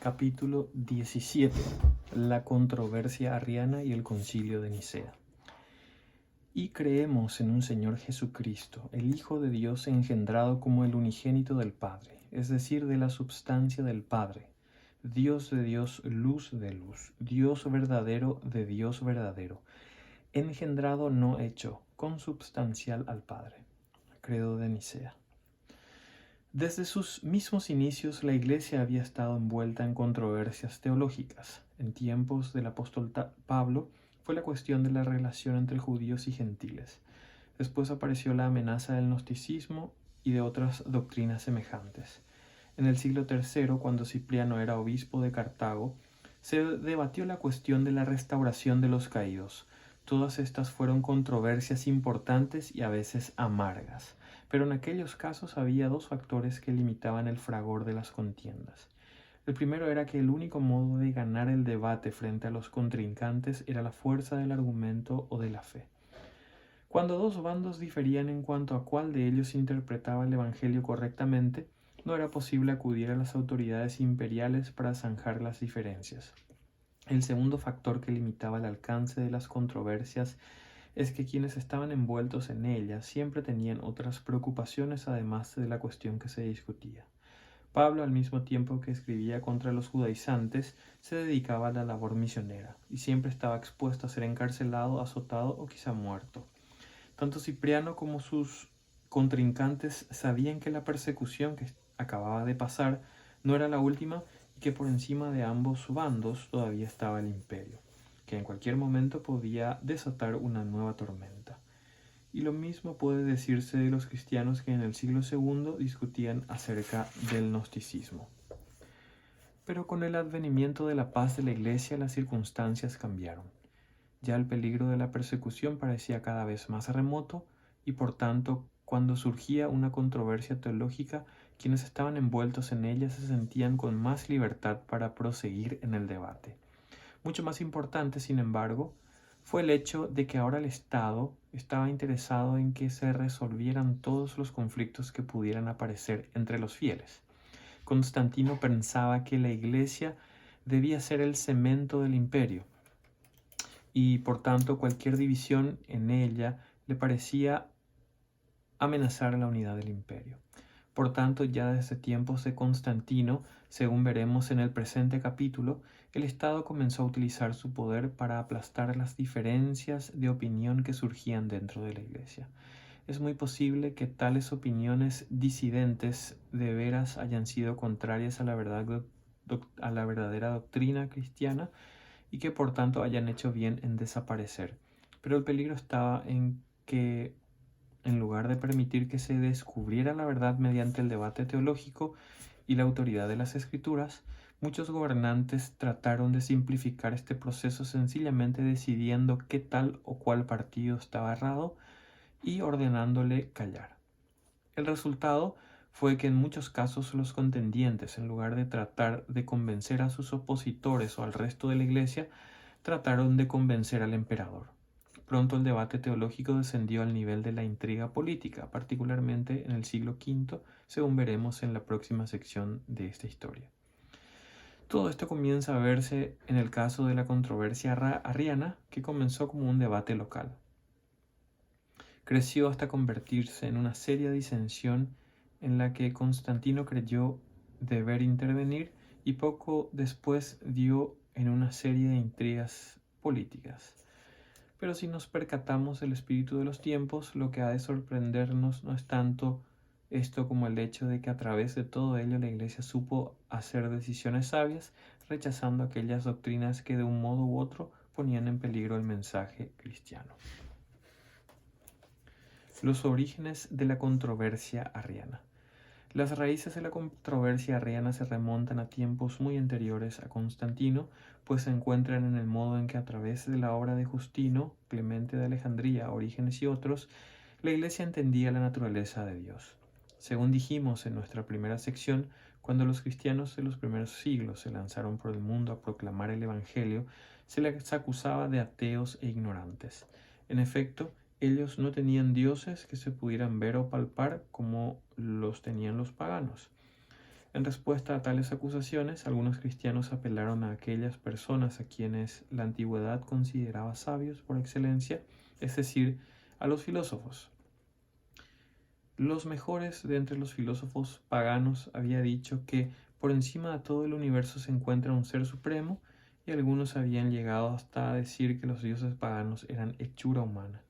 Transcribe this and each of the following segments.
Capítulo 17. La controversia arriana y el concilio de Nicea. Y creemos en un Señor Jesucristo, el Hijo de Dios engendrado como el unigénito del Padre, es decir, de la substancia del Padre, Dios de Dios, luz de luz, Dios verdadero de Dios verdadero, engendrado no hecho, consubstancial al Padre. Credo de Nicea. Desde sus mismos inicios la Iglesia había estado envuelta en controversias teológicas. En tiempos del apóstol Pablo fue la cuestión de la relación entre judíos y gentiles. Después apareció la amenaza del gnosticismo y de otras doctrinas semejantes. En el siglo III, cuando Cipriano era obispo de Cartago, se debatió la cuestión de la restauración de los caídos. Todas estas fueron controversias importantes y a veces amargas, pero en aquellos casos había dos factores que limitaban el fragor de las contiendas. El primero era que el único modo de ganar el debate frente a los contrincantes era la fuerza del argumento o de la fe. Cuando dos bandos diferían en cuanto a cuál de ellos interpretaba el Evangelio correctamente, no era posible acudir a las autoridades imperiales para zanjar las diferencias. El segundo factor que limitaba el alcance de las controversias es que quienes estaban envueltos en ellas siempre tenían otras preocupaciones además de la cuestión que se discutía. Pablo, al mismo tiempo que escribía contra los judaizantes, se dedicaba a la labor misionera y siempre estaba expuesto a ser encarcelado, azotado o quizá muerto. Tanto Cipriano como sus contrincantes sabían que la persecución que acababa de pasar no era la última y que por encima de ambos bandos todavía estaba el imperio, que en cualquier momento podía desatar una nueva tormenta. Y lo mismo puede decirse de los cristianos que en el siglo II discutían acerca del gnosticismo. Pero con el advenimiento de la paz de la Iglesia las circunstancias cambiaron. Ya el peligro de la persecución parecía cada vez más remoto y por tanto, cuando surgía una controversia teológica, quienes estaban envueltos en ella se sentían con más libertad para proseguir en el debate. Mucho más importante, sin embargo, fue el hecho de que ahora el Estado estaba interesado en que se resolvieran todos los conflictos que pudieran aparecer entre los fieles. Constantino pensaba que la Iglesia debía ser el cemento del imperio, y por tanto cualquier división en ella le parecía amenazar la unidad del imperio. Por tanto, ya desde tiempos de Constantino, según veremos en el presente capítulo, el Estado comenzó a utilizar su poder para aplastar las diferencias de opinión que surgían dentro de la Iglesia. Es muy posible que tales opiniones disidentes de veras hayan sido contrarias a la verdadera doctrina cristiana y que por tanto hayan hecho bien en desaparecer. Pero el peligro estaba en que, en lugar de permitir que se descubriera la verdad mediante el debate teológico y la autoridad de las Escrituras, muchos gobernantes trataron de simplificar este proceso sencillamente decidiendo qué tal o cual partido estaba errado y ordenándole callar. El resultado fue que en muchos casos los contendientes, en lugar de tratar de convencer a sus opositores o al resto de la Iglesia, trataron de convencer al emperador. Pronto el debate teológico descendió al nivel de la intriga política, particularmente en el siglo V, según veremos en la próxima sección de esta historia. Todo esto comienza a verse en el caso de la controversia arriana, que comenzó como un debate local. Creció hasta convertirse en una seria disensión en la que Constantino creyó deber intervenir y poco después dio en una serie de intrigas políticas. Pero si nos percatamos del espíritu de los tiempos, lo que ha de sorprendernos no es tanto esto como el hecho de que a través de todo ello la Iglesia supo hacer decisiones sabias, rechazando aquellas doctrinas que de un modo u otro ponían en peligro el mensaje cristiano. Los orígenes de la controversia arriana. Las raíces de la controversia arriana se remontan a tiempos muy anteriores a Constantino, pues se encuentran en el modo en que a través de la obra de Justino, Clemente de Alejandría, Orígenes y otros, la Iglesia entendía la naturaleza de Dios. Según dijimos en nuestra primera sección, cuando los cristianos de los primeros siglos se lanzaron por el mundo a proclamar el Evangelio, se les acusaba de ateos e ignorantes. En efecto, ellos no tenían dioses que se pudieran ver o palpar como los tenían los paganos. En respuesta a tales acusaciones, algunos cristianos apelaron a aquellas personas a quienes la antigüedad consideraba sabios por excelencia, es decir, a los filósofos. Los mejores de entre los filósofos paganos había dicho que por encima de todo el universo se encuentra un ser supremo, y algunos habían llegado hasta decir que los dioses paganos eran hechura humana.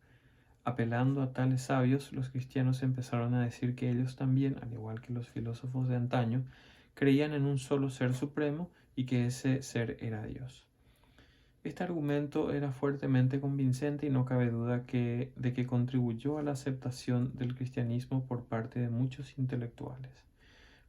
Apelando a tales sabios, los cristianos empezaron a decir que ellos también, al igual que los filósofos de antaño, creían en un solo ser supremo y que ese ser era Dios. Este argumento era fuertemente convincente y no cabe duda de que contribuyó a la aceptación del cristianismo por parte de muchos intelectuales.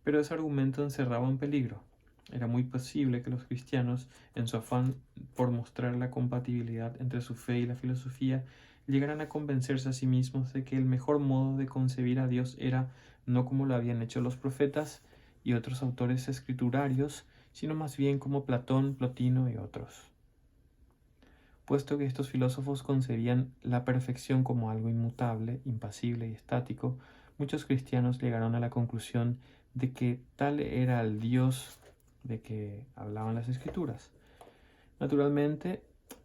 Pero ese argumento encerraba un peligro. Era muy posible que los cristianos, en su afán por mostrar la compatibilidad entre su fe y la filosofía, llegaran a convencerse a sí mismos de que el mejor modo de concebir a Dios era no como lo habían hecho los profetas y otros autores escriturarios, sino más bien como Platón, Plotino y otros. Puesto que estos filósofos concebían la perfección como algo inmutable, impasible y estático, muchos cristianos llegaron a la conclusión de que tal era el Dios de que hablaban las Escrituras. Naturalmente,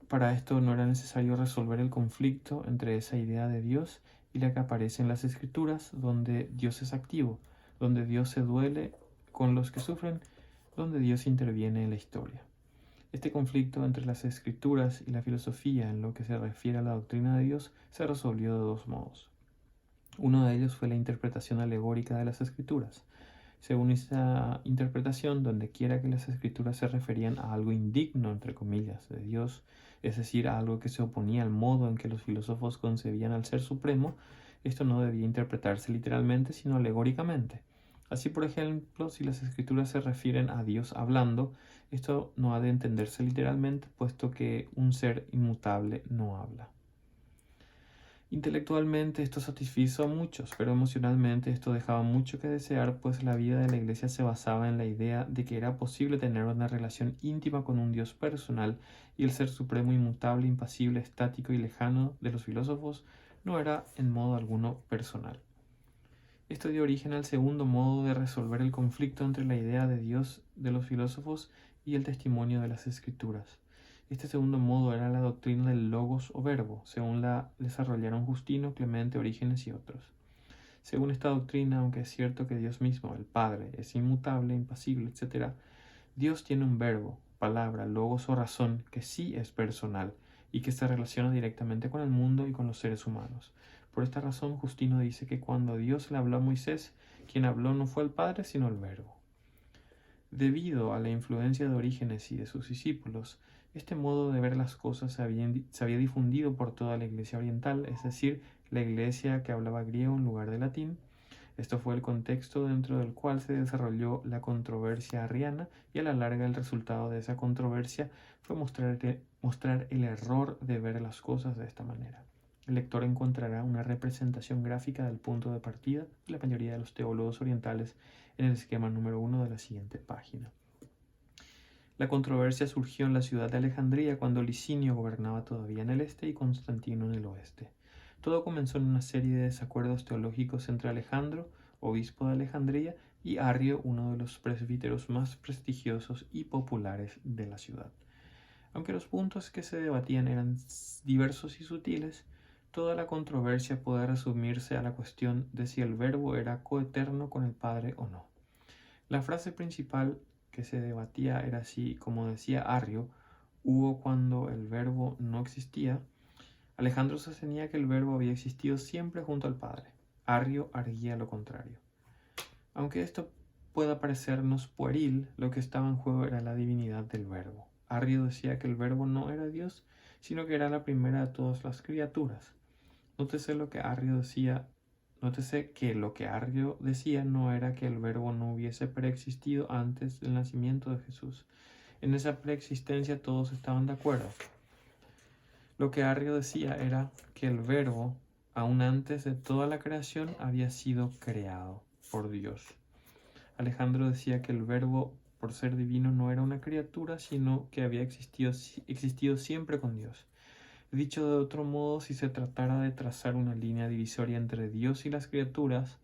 para esto no era necesario resolver el conflicto entre esa idea de Dios y la que aparece en las Escrituras, donde Dios es activo, donde Dios se duele con los que sufren, donde Dios interviene en la historia. Este conflicto entre las Escrituras y la filosofía en lo que se refiere a la doctrina de Dios se resolvió de dos modos. Uno de ellos fue la interpretación alegórica de las Escrituras. Según esta interpretación, dondequiera que las Escrituras se referían a algo indigno, entre comillas, de Dios, es decir, a algo que se oponía al modo en que los filósofos concebían al Ser Supremo, esto no debía interpretarse literalmente, sino alegóricamente. Así, por ejemplo, si las Escrituras se refieren a Dios hablando, esto no ha de entenderse literalmente, puesto que un ser inmutable no habla. Intelectualmente esto satisfizo a muchos, pero emocionalmente esto dejaba mucho que desear, pues la vida de la Iglesia se basaba en la idea de que era posible tener una relación íntima con un Dios personal, y el Ser Supremo, inmutable, impasible, estático y lejano de los filósofos no era en modo alguno personal. Esto dio origen al segundo modo de resolver el conflicto entre la idea de Dios de los filósofos y el testimonio de las Escrituras. Este segundo modo era la doctrina del logos o verbo, según la desarrollaron Justino, Clemente, Orígenes y otros. Según esta doctrina, aunque es cierto que Dios mismo, el Padre, es inmutable, impasible, etc., Dios tiene un verbo, palabra, logos o razón que sí es personal y que se relaciona directamente con el mundo y con los seres humanos. Por esta razón, Justino dice que cuando Dios le habló a Moisés, quien habló no fue el Padre, sino el Verbo. Debido a la influencia de Orígenes y de sus discípulos, este modo de ver las cosas se había difundido por toda la Iglesia oriental, es decir, la Iglesia que hablaba griego en lugar de latín. Esto fue el contexto dentro del cual se desarrolló la controversia arriana, y a la larga el resultado de esa controversia fue mostrar el error de ver las cosas de esta manera. El lector encontrará una representación gráfica del punto de partida de la mayoría de los teólogos orientales en el esquema número 1 de la siguiente página. La controversia surgió en la ciudad de Alejandría cuando Licinio gobernaba todavía en el este y Constantino en el oeste. Todo comenzó en una serie de desacuerdos teológicos entre Alejandro, obispo de Alejandría, y Arrio, uno de los presbíteros más prestigiosos y populares de la ciudad. Aunque los puntos que se debatían eran diversos y sutiles, toda la controversia puede resumirse a la cuestión de si el Verbo era coeterno con el Padre o no. La frase principal que se debatía era así: como decía Arrio, hubo cuando el Verbo no existía. Alejandro sostenía que el Verbo había existido siempre junto al Padre. Arrio arguía lo contrario. Aunque esto pueda parecernos pueril, lo que estaba en juego era la divinidad del Verbo. Arrio decía que el Verbo no era Dios, sino que era la primera de todas las criaturas. Nótese que lo que Arrio decía no era que el Verbo no hubiese preexistido antes del nacimiento de Jesús. En esa preexistencia todos estaban de acuerdo. Lo que Arrio decía era que el Verbo, aún antes de toda la creación, había sido creado por Dios. Alejandro decía que el Verbo, por ser divino, no era una criatura, sino que había existido siempre con Dios. Dicho de otro modo, si se tratara de trazar una línea divisoria entre Dios y las criaturas,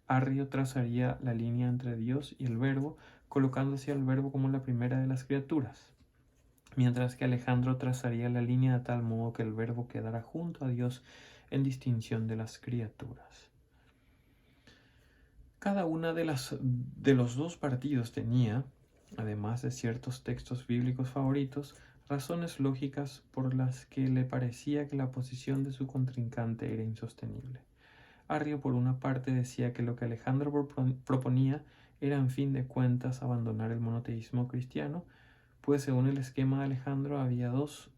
Arrio trazaría la línea entre Dios y el Verbo, colocándose al Verbo como la primera de las criaturas, mientras que Alejandro trazaría la línea de tal modo que el Verbo quedara junto a Dios en distinción de las criaturas. Cada una de los dos partidos tenía, además de ciertos textos bíblicos favoritos, razones lógicas por las que le parecía que la posición de su contrincante era insostenible. Arrio, por una parte, decía que lo que Alejandro proponía era, en fin de cuentas, abandonar el monoteísmo cristiano, pues según el esquema de Alejandro había dos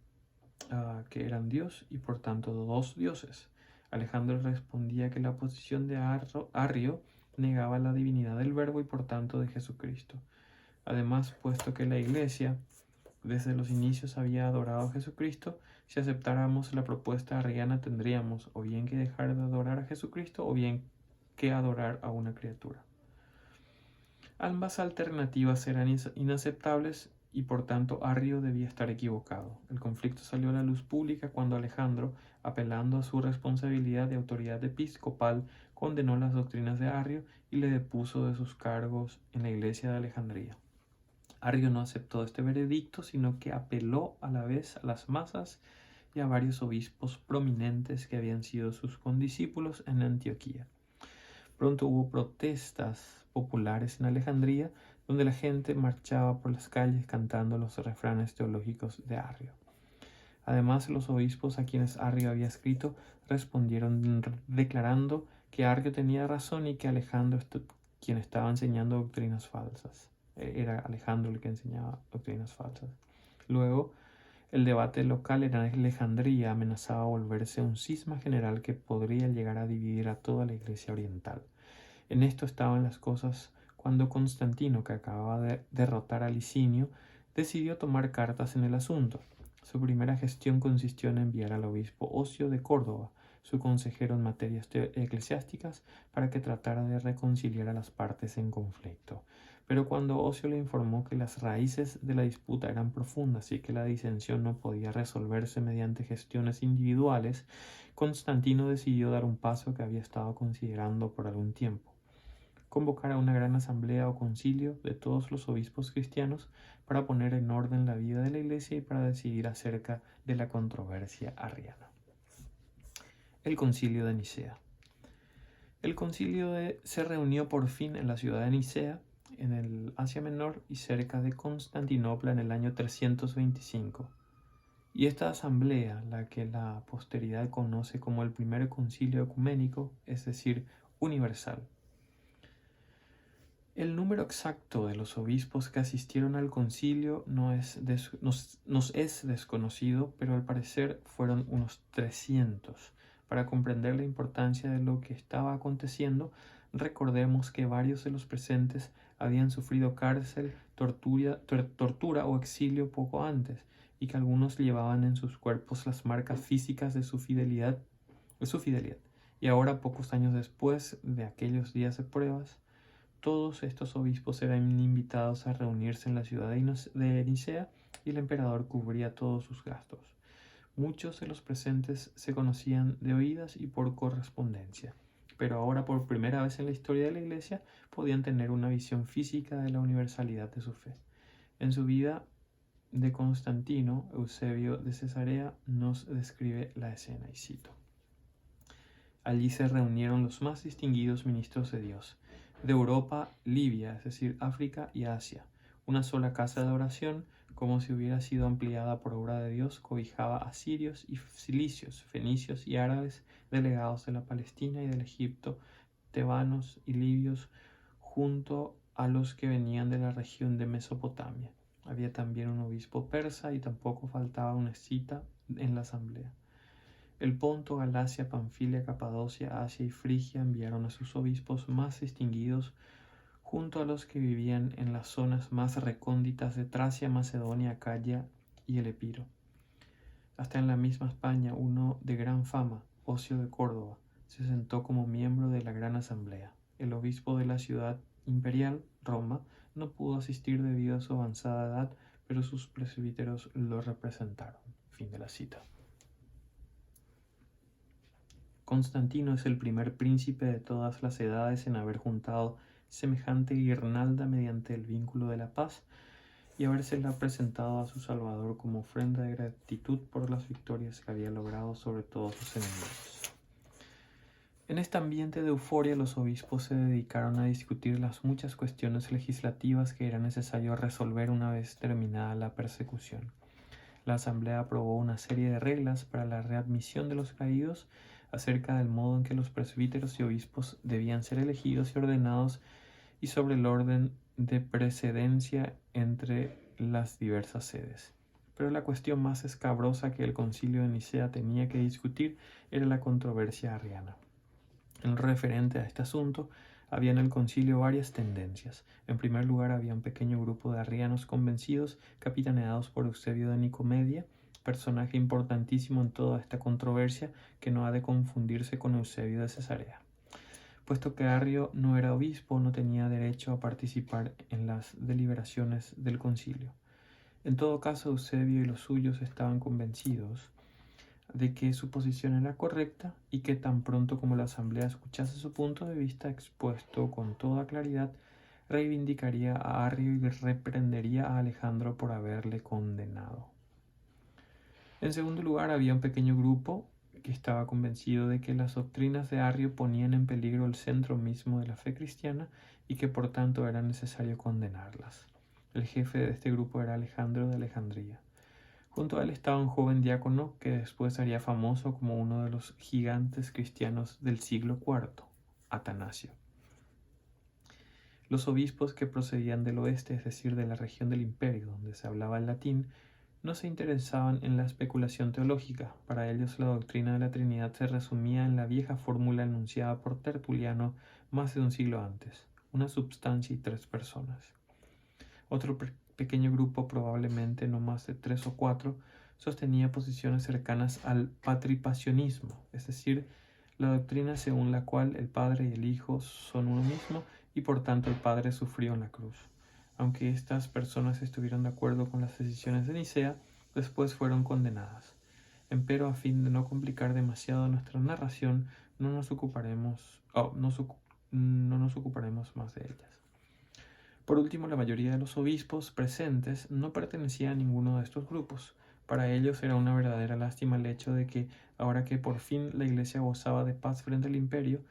que eran Dios y por tanto dos dioses. Alejandro respondía que la posición de Arrio negaba la divinidad del Verbo y por tanto de Jesucristo. Además, puesto que la Iglesia desde los inicios había adorado a Jesucristo, si aceptáramos la propuesta arriana tendríamos o bien que dejar de adorar a Jesucristo o bien que adorar a una criatura. Ambas alternativas eran inaceptables y por tanto Arrio debía estar equivocado. El conflicto salió a la luz pública cuando Alejandro, apelando a su responsabilidad de autoridad episcopal, condenó las doctrinas de Arrio y le depuso de sus cargos en la iglesia de Alejandría. Arrio no aceptó este veredicto, sino que apeló a la vez a las masas y a varios obispos prominentes que habían sido sus condiscípulos en Antioquía. Pronto hubo protestas populares en Alejandría, donde la gente marchaba por las calles cantando los refranes teológicos de Arrio. Además, los obispos a quienes Arrio había escrito respondieron declarando que Arrio tenía razón y que Alejandro quien estaba enseñando doctrinas falsas. Era Alejandro el que enseñaba doctrinas falsas. Luego, el debate local en Alejandría amenazaba volverse un cisma general que podría llegar a dividir a toda la Iglesia oriental. En esto estaban las cosas cuando Constantino, que acababa de derrotar a Licinio, decidió tomar cartas en el asunto. Su primera gestión consistió en enviar al obispo Ocio de Córdoba, su consejero en materias eclesiásticas, para que tratara de reconciliar a las partes en conflicto. Pero cuando Ocio le informó que las raíces de la disputa eran profundas y que la disensión no podía resolverse mediante gestiones individuales, Constantino decidió dar un paso que había estado considerando por algún tiempo: convocar a una gran asamblea o concilio de todos los obispos cristianos para poner en orden la vida de la Iglesia y para decidir acerca de la controversia arriana. El concilio de Nicea. El concilio se reunió por fin en la ciudad de Nicea, en el Asia Menor y cerca de Constantinopla en el año 325. Y esta asamblea, la que la posteridad conoce como el primer concilio ecuménico, es decir, universal. El número exacto de los obispos que asistieron al concilio nos es desconocido, pero al parecer fueron unos 300. Para comprender la importancia de lo que estaba aconteciendo, recordemos que varios de los presentes habían sufrido cárcel, tortura o exilio poco antes, y que algunos llevaban en sus cuerpos las marcas físicas de su fidelidad. Y ahora, pocos años después de aquellos días de pruebas, todos estos obispos eran invitados a reunirse en la ciudad de Nicea y el emperador cubría todos sus gastos. Muchos de los presentes se conocían de oídas y por correspondencia, pero ahora por primera vez en la historia de la Iglesia podían tener una visión física de la universalidad de su fe. En su vida de Constantino, Eusebio de Cesarea nos describe la escena y cito: allí se reunieron los más distinguidos ministros de Dios, de Europa, Libia, es decir, África y Asia. Una sola casa de oración, como si hubiera sido ampliada por obra de Dios, cobijaba a sirios y cilicios, fenicios y árabes, delegados de la Palestina y del Egipto, tebanos y libios, junto a los que venían de la región de Mesopotamia. Había también un obispo persa y tampoco faltaba una escita en la asamblea. El Ponto, Galacia, Panfilia, Capadocia, Asia y Frigia enviaron a sus obispos más distinguidos, junto a los que vivían en las zonas más recónditas de Tracia, Macedonia, Acaya y el Epiro. Hasta en la misma España, uno de gran fama, Ocio de Córdoba, se sentó como miembro de la gran asamblea. El obispo de la ciudad imperial, Roma, no pudo asistir debido a su avanzada edad, pero sus presbíteros lo representaron. Fin de la cita. Constantino es el primer príncipe de todas las edades en haber juntado semejante guirnalda mediante el vínculo de la paz y habérsela presentado a su Salvador como ofrenda de gratitud por las victorias que había logrado sobre todos sus enemigos. En este ambiente de euforia, los obispos se dedicaron a discutir las muchas cuestiones legislativas que era necesario resolver una vez terminada la persecución. La Asamblea aprobó una serie de reglas para la readmisión de los caídos acerca del modo en que los presbíteros y obispos debían ser elegidos y ordenados y sobre el orden de precedencia entre las diversas sedes. Pero la cuestión más escabrosa que el concilio de Nicea tenía que discutir era la controversia arriana. En referente a este asunto, había en el concilio varias tendencias. En primer lugar, había un pequeño grupo de arrianos convencidos, capitaneados por Eusebio de Nicomedia, personaje importantísimo en toda esta controversia que no ha de confundirse con Eusebio de Cesarea. Puesto que Arrio no era obispo, no tenía derecho a participar en las deliberaciones del concilio. En todo caso, Eusebio y los suyos estaban convencidos de que su posición era correcta y que tan pronto como la asamblea escuchase su punto de vista expuesto con toda claridad, reivindicaría a Arrio y reprendería a Alejandro por haberle condenado. En segundo lugar, había un pequeño grupo que estaba convencido de que las doctrinas de Arrio ponían en peligro el centro mismo de la fe cristiana y que por tanto era necesario condenarlas. El jefe de este grupo era Alejandro de Alejandría. Junto a él estaba un joven diácono que después sería famoso como uno de los gigantes cristianos del siglo IV, Atanasio. Los obispos que procedían del oeste, es decir, de la región del imperio donde se hablaba el latín, no se interesaban en la especulación teológica. Para ellos la doctrina de la Trinidad se resumía en la vieja fórmula enunciada por Tertuliano más de un siglo antes: una substancia y tres personas. Otro pequeño grupo, probablemente no más de 3 o 4, sostenía posiciones cercanas al patripacionismo, es decir, la doctrina según la cual el Padre y el Hijo son uno mismo y por tanto el Padre sufrió en la cruz. Aunque estas personas estuvieron de acuerdo con las decisiones de Nicea, después fueron condenadas. Empero, a fin de no complicar demasiado nuestra narración, no nos ocuparemos más de ellas. Por último, la mayoría de los obispos presentes no pertenecía a ninguno de estos grupos. Para ellos era una verdadera lástima el hecho de que, ahora que por fin la Iglesia gozaba de paz frente al imperio,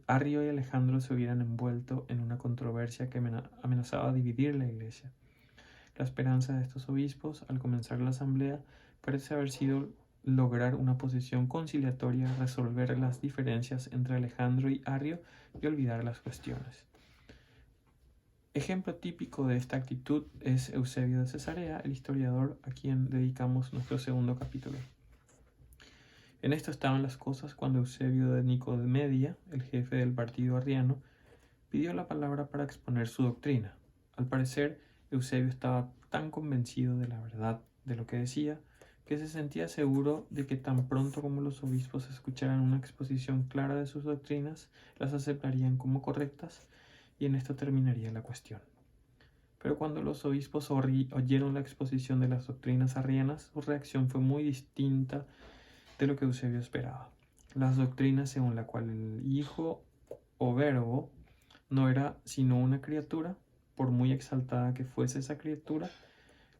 Arrio y Alejandro se hubieran envuelto en una controversia que amenazaba dividir la Iglesia. La esperanza de estos obispos, al comenzar la asamblea, parece haber sido lograr una posición conciliatoria, resolver las diferencias entre Alejandro y Arrio y olvidar las cuestiones. Ejemplo típico de esta actitud es Eusebio de Cesarea, el historiador a quien dedicamos nuestro segundo capítulo. En esto estaban las cosas cuando Eusebio de Nicomedia, el jefe del partido arriano, pidió la palabra para exponer su doctrina. Al parecer, Eusebio estaba tan convencido de la verdad de lo que decía, que se sentía seguro de que tan pronto como los obispos escucharan una exposición clara de sus doctrinas, las aceptarían como correctas, y en esto terminaría la cuestión. Pero cuando los obispos oyeron la exposición de las doctrinas arrianas, su reacción fue muy distinta de lo que Eusebio esperaba. Las doctrinas según la cual el Hijo o Verbo no era sino una criatura, por muy exaltada que fuese esa criatura,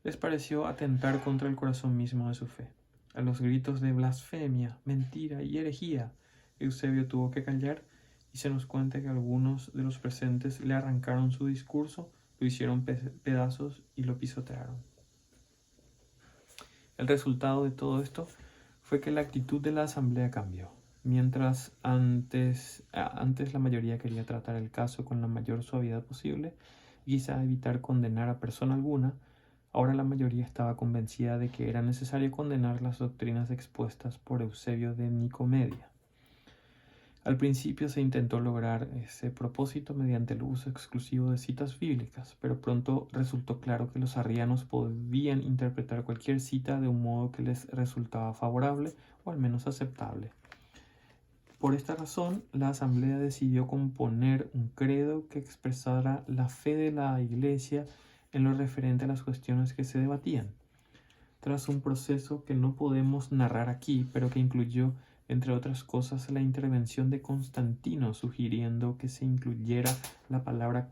les pareció atentar contra el corazón mismo de su fe. A los gritos de blasfemia, mentira y herejía, Eusebio tuvo que callar, y se nos cuenta que algunos de los presentes le arrancaron su discurso, lo hicieron pedazos y lo pisotearon. El resultado de todo esto fue que la actitud de la asamblea cambió. Mientras antes la mayoría quería tratar el caso con la mayor suavidad posible y quizá evitar condenar a persona alguna, ahora la mayoría estaba convencida de que era necesario condenar las doctrinas expuestas por Eusebio de Nicomedia. Al principio se intentó lograr ese propósito mediante el uso exclusivo de citas bíblicas, pero pronto resultó claro que los arrianos podían interpretar cualquier cita de un modo que les resultaba favorable o al menos aceptable. Por esta razón, la asamblea decidió componer un credo que expresara la fe de la Iglesia en lo referente a las cuestiones que se debatían. Tras un proceso que no podemos narrar aquí, pero que incluyó entre otras cosas, la intervención de Constantino, sugiriendo que se incluyera la palabra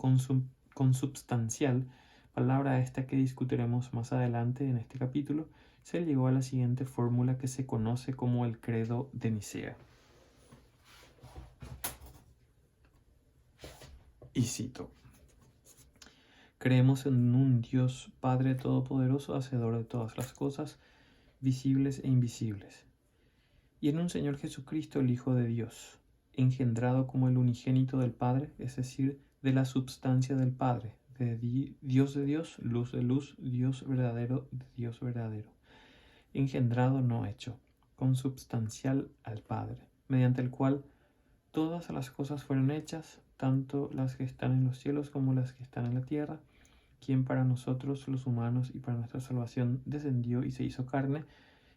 consubstancial, palabra esta que discutiremos más adelante en este capítulo. Se llegó a la siguiente fórmula que se conoce como el Credo de Nicea. Y cito: creemos en un Dios Padre Todopoderoso, hacedor de todas las cosas, visibles e invisibles, y en un Señor Jesucristo, el Hijo de Dios, engendrado como el unigénito del Padre, es decir, de la substancia del Padre, Dios de Dios, luz de luz, Dios verdadero de Dios verdadero, engendrado no hecho, consubstancial al Padre, mediante el cual todas las cosas fueron hechas, tanto las que están en los cielos como las que están en la tierra, quien para nosotros los humanos y para nuestra salvación descendió y se hizo carne,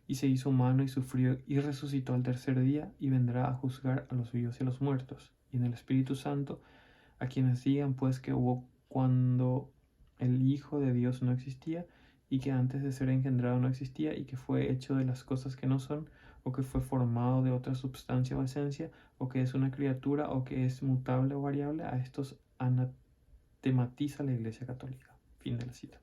y se hizo humano y sufrió y resucitó al tercer día, y vendrá a juzgar a los vivos y a los muertos, y en el Espíritu Santo, a quienes digan pues que hubo cuando el Hijo de Dios no existía, y que antes de ser engendrado no existía, y que fue hecho de las cosas que no son, o que fue formado de otra substancia o esencia, o que es una criatura, o que es mutable o variable. A estos anatematiza la Iglesia Católica. Fin de la cita.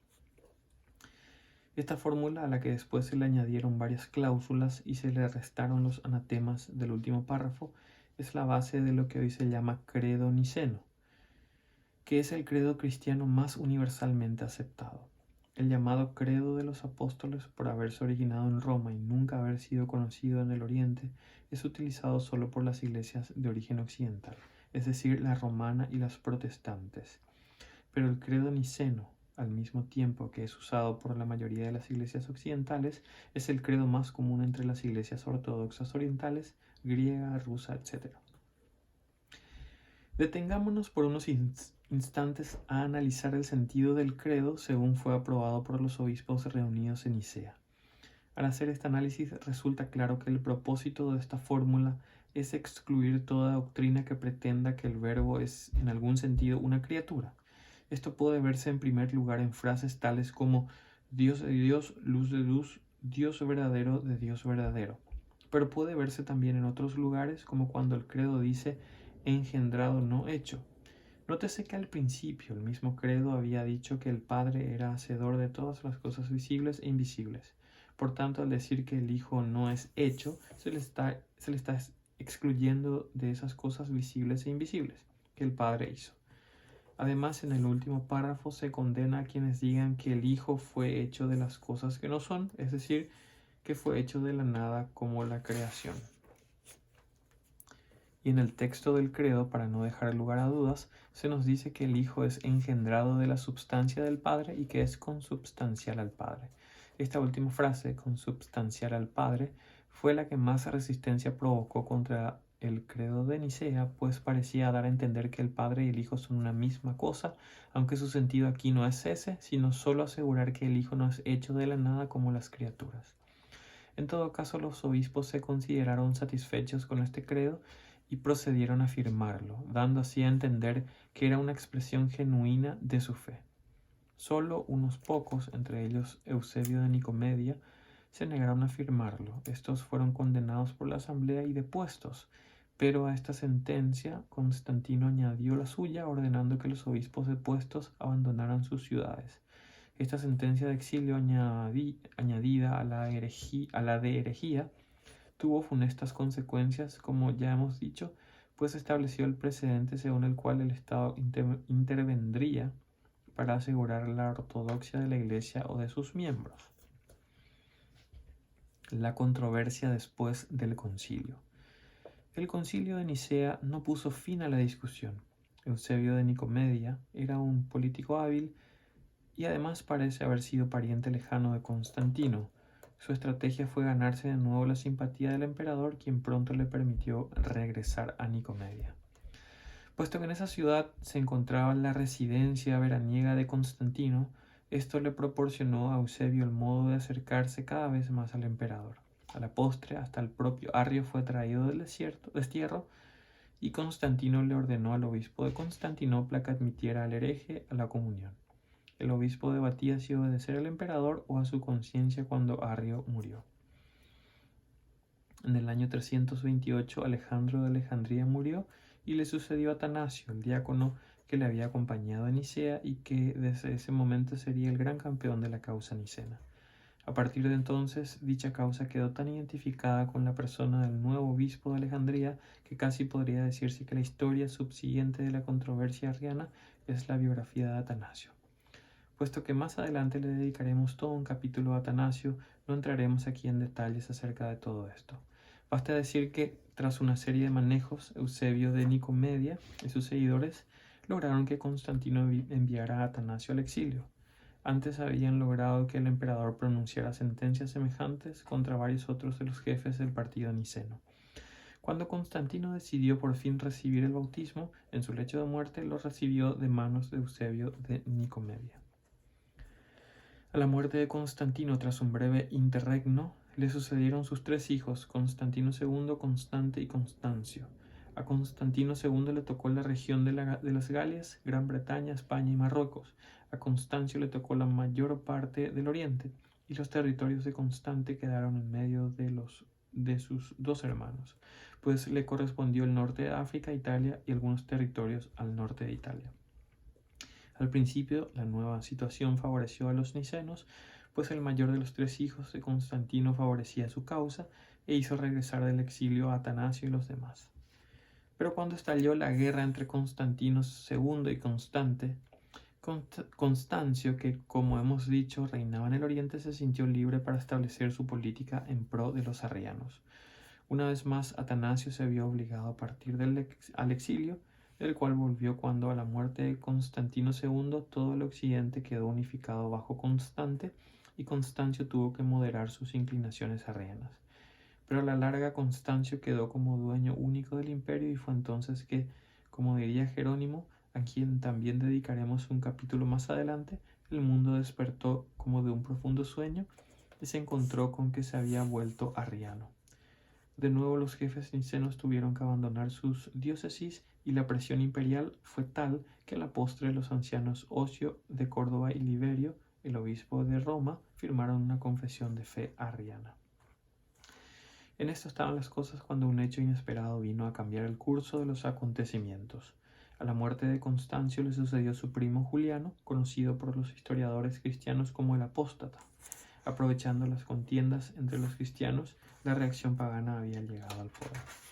Esta fórmula, a la que después se le añadieron varias cláusulas y se le restaron los anatemas del último párrafo, es la base de lo que hoy se llama credo niceno, que es el credo cristiano más universalmente aceptado. El llamado credo de los apóstoles, por haberse originado en Roma y nunca haber sido conocido en el Oriente, es utilizado solo por las iglesias de origen occidental, es decir, la romana y las protestantes. Pero el credo niceno, al mismo tiempo que es usado por la mayoría de las iglesias occidentales, es el credo más común entre las iglesias ortodoxas orientales, griega, rusa, etc. Detengámonos por unos instantes a analizar el sentido del credo según fue aprobado por los obispos reunidos en Nicea. Al hacer este análisis resulta claro que el propósito de esta fórmula es excluir toda doctrina que pretenda que el verbo es en algún sentido una criatura. Esto puede verse en primer lugar en frases tales como Dios de Dios, luz de luz, Dios verdadero de Dios verdadero. Pero puede verse también en otros lugares, como cuando el credo dice engendrado no hecho. Nótese que al principio el mismo credo había dicho que el Padre era hacedor de todas las cosas visibles e invisibles. Por tanto, al decir que el Hijo no es hecho, se le está excluyendo de esas cosas visibles e invisibles que el Padre hizo. Además, en el último párrafo se condena a quienes digan que el Hijo fue hecho de las cosas que no son, es decir, que fue hecho de la nada como la creación. Y en el texto del credo, para no dejar lugar a dudas, se nos dice que el Hijo es engendrado de la substancia del Padre y que es consubstancial al Padre. Esta última frase, consubstancial al Padre, fue la que más resistencia provocó contra el credo de Nicea, pues parecía dar a entender que el Padre y el Hijo son una misma cosa, aunque su sentido aquí no es ese, sino solo asegurar que el Hijo no es hecho de la nada como las criaturas. En todo caso, los obispos se consideraron satisfechos con este credo y procedieron a firmarlo, dando así a entender que era una expresión genuina de su fe. Solo unos pocos, entre ellos Eusebio de Nicomedia, se negaron a firmarlo. Estos fueron condenados por la asamblea y depuestos, pero a esta sentencia Constantino añadió la suya, ordenando que los obispos depuestos abandonaran sus ciudades. Esta sentencia de exilio añadida a la de herejía tuvo funestas consecuencias, como ya hemos dicho, pues estableció el precedente según el cual el Estado intervendría para asegurar la ortodoxia de la Iglesia o de sus miembros. La controversia después del concilio. El concilio de Nicea no puso fin a la discusión. Eusebio de Nicomedia era un político hábil y además parece haber sido pariente lejano de Constantino. Su estrategia fue ganarse de nuevo la simpatía del emperador, quien pronto le permitió regresar a Nicomedia. Puesto que en esa ciudad se encontraba la residencia veraniega de Constantino, esto le proporcionó a Eusebio el modo de acercarse cada vez más al emperador. A la postre, hasta el propio Arrio fue traído del destierro, y Constantino le ordenó al obispo de Constantinopla que admitiera al hereje a la comunión. El obispo debatía si obedecer al emperador o a su conciencia cuando Arrio murió. En el año 328 Alejandro de Alejandría murió y le sucedió Atanasio, el diácono que le había acompañado a Nicea y que desde ese momento sería el gran campeón de la causa nicena. A partir de entonces, dicha causa quedó tan identificada con la persona del nuevo obispo de Alejandría que casi podría decirse que la historia subsiguiente de la controversia arriana es la biografía de Atanasio. Puesto que más adelante le dedicaremos todo un capítulo a Atanasio, no entraremos aquí en detalles acerca de todo esto. Basta decir que, tras una serie de manejos, Eusebio de Nicomedia y sus seguidores lograron que Constantino enviara a Atanasio al exilio. Antes habían logrado que el emperador pronunciara sentencias semejantes contra varios otros de los jefes del partido niceno. Cuando Constantino decidió por fin recibir el bautismo, en su lecho de muerte lo recibió de manos de Eusebio de Nicomedia. A la muerte de Constantino tras un breve interregno, le sucedieron sus tres hijos, Constantino II, Constante y Constancio. A Constantino II le tocó la región de las Galias, Gran Bretaña, España y Marruecos. A Constancio le tocó la mayor parte del oriente, y los territorios de Constante quedaron en medio de sus dos hermanos, pues le correspondió el norte de África, Italia y algunos territorios al norte de Italia. Al principio, la nueva situación favoreció a los nicenos, pues el mayor de los tres hijos de Constantino favorecía su causa e hizo regresar del exilio a Atanasio y los demás. Pero cuando estalló la guerra entre Constantino II y Constancio, que como hemos dicho reinaba en el oriente, se sintió libre para establecer su política en pro de los arrianos. Una vez más, Atanasio se vio obligado a partir al exilio, del cual volvió cuando a la muerte de Constantino II todo el occidente quedó unificado bajo Constante y Constancio tuvo que moderar sus inclinaciones arrianas. Pero a la larga Constancio quedó como dueño único del imperio y fue entonces que, como diría Jerónimo, a quien también dedicaremos un capítulo más adelante, el mundo despertó como de un profundo sueño y se encontró con que se había vuelto arriano. De nuevo los jefes nicenos tuvieron que abandonar sus diócesis y la presión imperial fue tal que a la postre los ancianos Ocio de Córdoba y Liberio, el obispo de Roma, firmaron una confesión de fe arriana. En esto estaban las cosas cuando un hecho inesperado vino a cambiar el curso de los acontecimientos. A la muerte de Constancio le sucedió su primo Juliano, conocido por los historiadores cristianos como el apóstata. Aprovechando las contiendas entre los cristianos, la reacción pagana había llegado al poder.